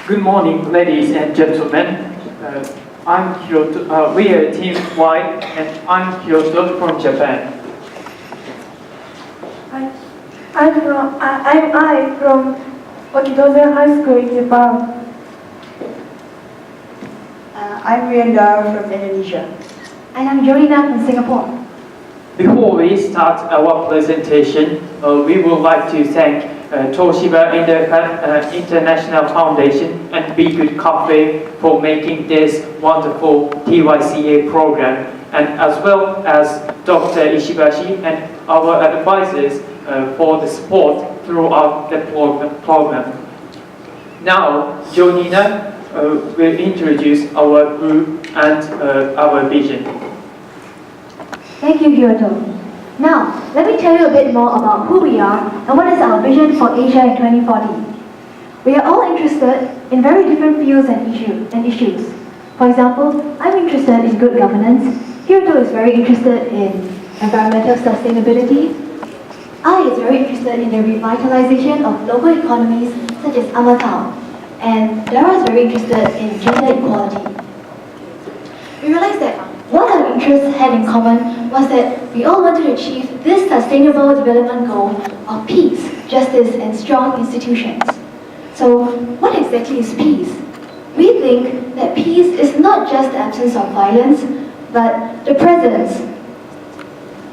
Good morning, ladies and gentlemen. I'm Kyoto. We are Team Y, and I'm Kyoto from Japan. I'm from Okidozen High School in Japan. I'm Rianda from Indonesia. And I'm Jonina from Singapore. Before we start our presentation, we would like to thank Toshiba International Foundation and Be Good Cafe for making this wonderful TYCA program, and as well as Dr. Ishibashi and our advisors for the support throughout the program. Now, Jonina will introduce our group and our vision. Thank you, Kyoto. Now, let me tell you a bit more about who we are and what is our vision for Asia in 2040. We are all interested in very different fields and issues. For example, I'm interested in good governance. Kyoto is very interested in environmental sustainability. I is very interested in the revitalization of local economies such as Amatau. And Dara is very interested in gender equality. We realized that what our interests had in common was that we all wanted to achieve this sustainable development goal of peace, justice, and strong institutions. So, what exactly is peace? We think that peace is not just the absence of violence, but the presence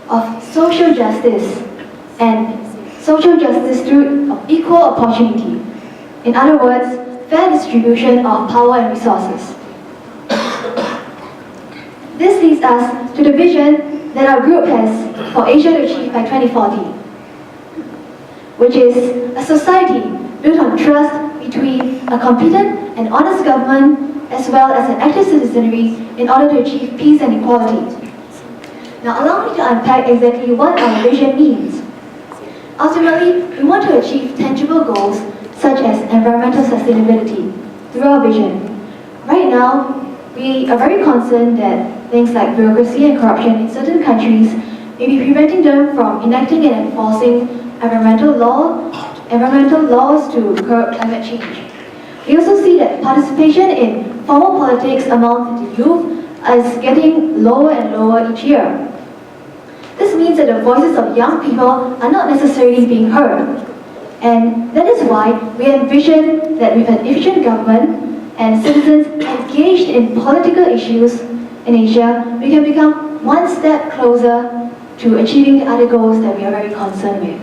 of social justice, and social justice through equal opportunity. In other words, fair distribution of power and resources. This leads us to the vision that our group has for Asia to achieve by 2040, which is a society built on trust between a competent and honest government as well as an active citizenry in order to achieve peace and equality. Now allow me to unpack exactly what our vision means. Ultimately, we want to achieve tangible goals such as environmental sustainability through our vision. Right now, we are very concerned that things like bureaucracy and corruption in certain countries may be preventing them from enacting and enforcing environmental laws to curb climate change. We also see that participation in formal politics among the youth is getting lower and lower each year. This means that the voices of young people are not necessarily being heard. And that is why we envision that with an efficient government and citizens engaged in political issues in Asia, we can become one step closer to achieving the other goals that we are very concerned with.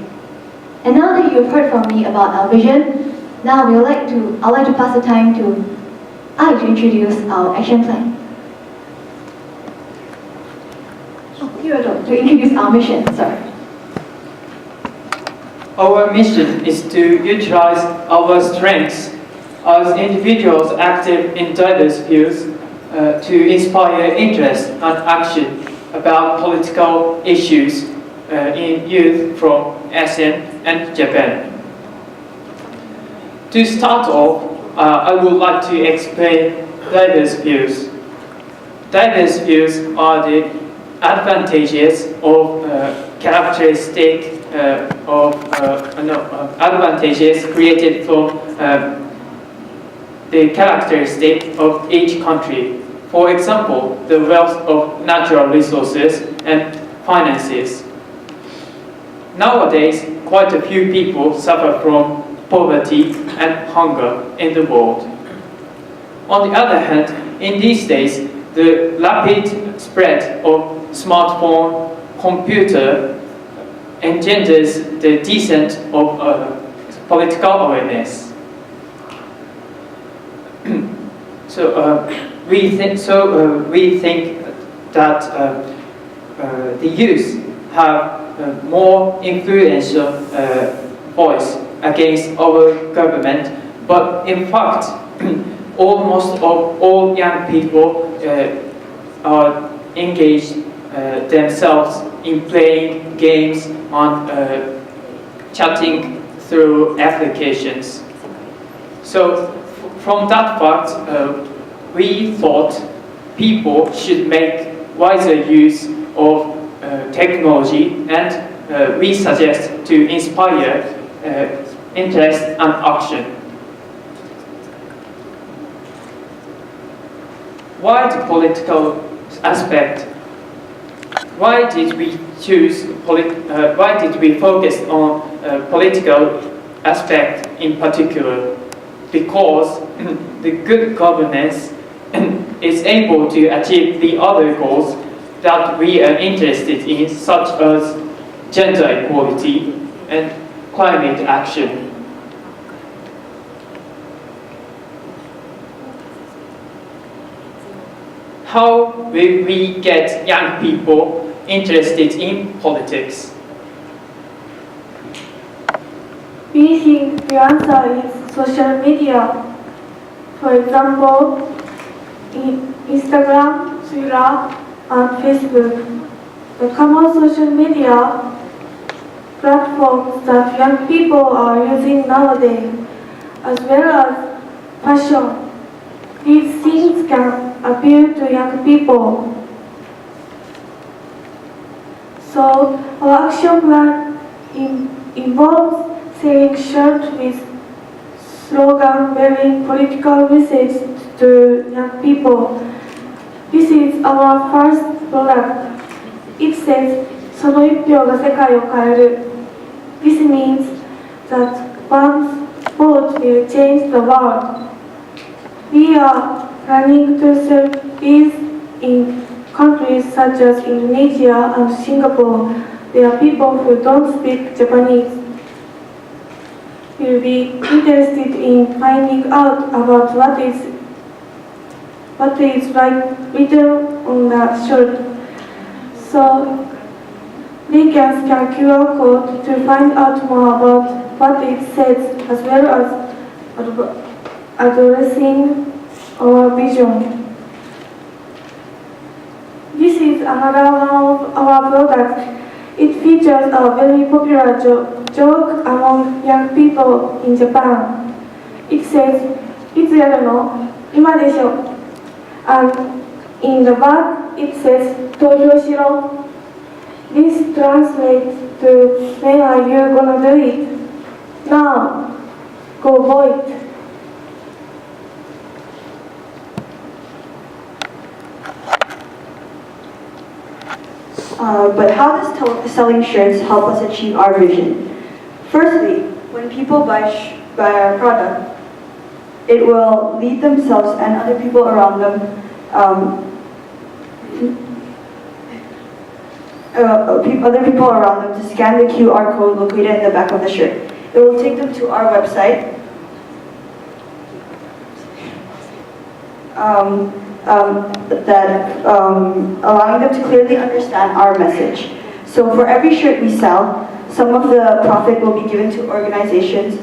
And now that you've heard from me about our vision, now I'd like to pass the time to introduce our action plan. To introduce our mission, sorry. Our mission is to utilize our strengths as individuals active in diverse fields to inspire interest and action about political issues in youth from ASEAN and Japan. To start off, I would like to explain diverse views. Diverse views are the advantages of advantages created from the characteristic of each country. For example, the wealth of natural resources and finances. Nowadays, quite a few people suffer from poverty and hunger in the world. On the other hand, in these days, the rapid spread of smartphone, computer engenders the descent of political awareness. We think that the youth have more influential voice against our government, but in fact, almost all young people are engaged themselves in playing games on chatting through applications. So from that fact, we thought people should make wiser use of technology, and we suggest to inspire interest and action. why the political aspect? Why did we why did we focus on political aspect in particular? Because the good governance is able to achieve the other goals that we are interested in, such as gender equality and climate action. How will we get young people interested in politics? We think the answer is social media. For example, in Instagram, Twitter, and Facebook. The common social media platforms that young people are using nowadays, as well as fashion. These things can appeal to young people. So our action plan involves selling shirts with slogan bearing political message to young people. This is our first product. It says, その一票が世界を変える. This means that one's vote will change the world. We are planning to sell these in countries such as Indonesia and Singapore, where people who don't speak Japanese will be interested in finding out about what is written on the shirt. So they can scan QR code to find out more about what it says, as well as addressing our vision. This is another one of our products. It features a very popular joke among young people in Japan. It says, いつやるの? 今でしょ. And in the back it says, 投票しろ. This translates to, when are you gonna do it? Now, go vote. But how does selling shirts help us achieve our vision? Firstly, when people buy our product, it will lead themselves and other people around them, other people around them to scan the QR code located in the back of the shirt. It will take them to our website, allowing them to clearly understand our message. So for every shirt we sell, some of the profit will be given to organizations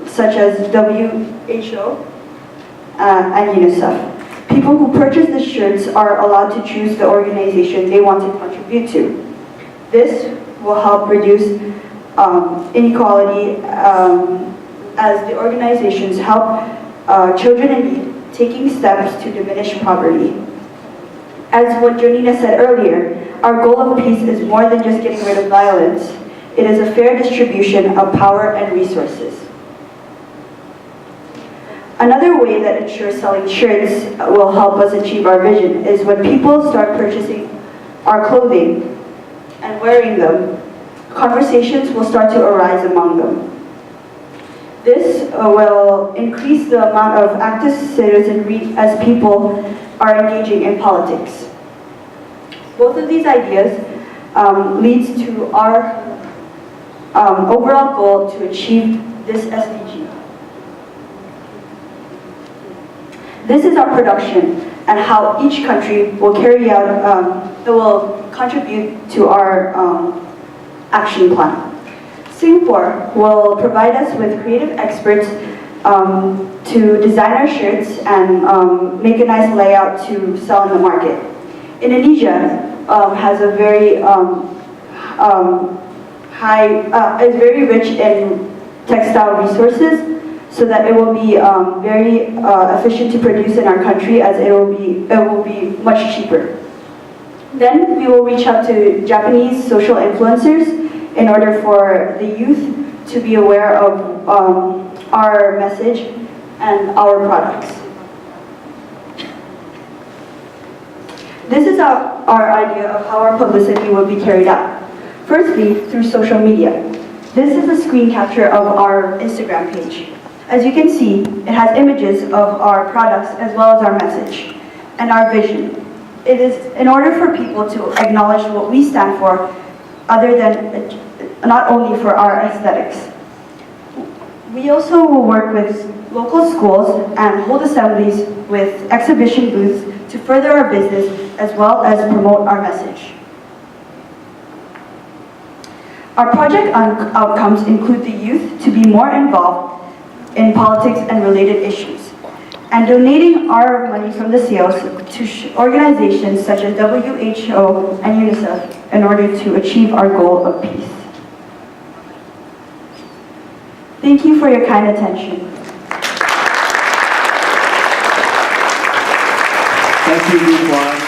such as WHO and UNICEF. People who purchase the shirts are allowed to choose the organization they want to contribute to. This will help reduce inequality as the organizations help children in need, taking steps to diminish poverty. As what Jonina said earlier, our goal of peace is more than just getting rid of violence. It is a fair distribution of power and resources. Another way that ensures selling shirts will help us achieve our vision is when people start purchasing our clothing and wearing them, conversations will start to arise among them. This will increase the amount of active citizenry as people are engaging in politics. Both of these ideas leads to our overall goal to achieve this SDG. This is our production and how each country will carry out, will contribute to our action plan. Singapore will provide us with creative experts to design our shirts and make a nice layout to sell in the market. Indonesia has a very is very rich in textile resources, so that it will be very efficient to produce in our country, as it will be much cheaper. Then we will reach out to Japanese social influencers in order for the youth to be aware of our message and our products. This is our idea of how our publicity will be carried out. Firstly, through social media. This is a screen capture of our Instagram page. As you can see, it has images of our products as well as our message and our vision. It is in order for people to acknowledge what we stand for, other than not only for our aesthetics. We also will work with local schools and hold assemblies with exhibition booths to further our business as well as promote our message. Our project outcomes include the youth to be more involved in politics and related issues, and donating our money from the sales to organizations such as WHO and UNICEF in order to achieve our goal of peace. Thank you for your kind attention. Thank you, Vol.4.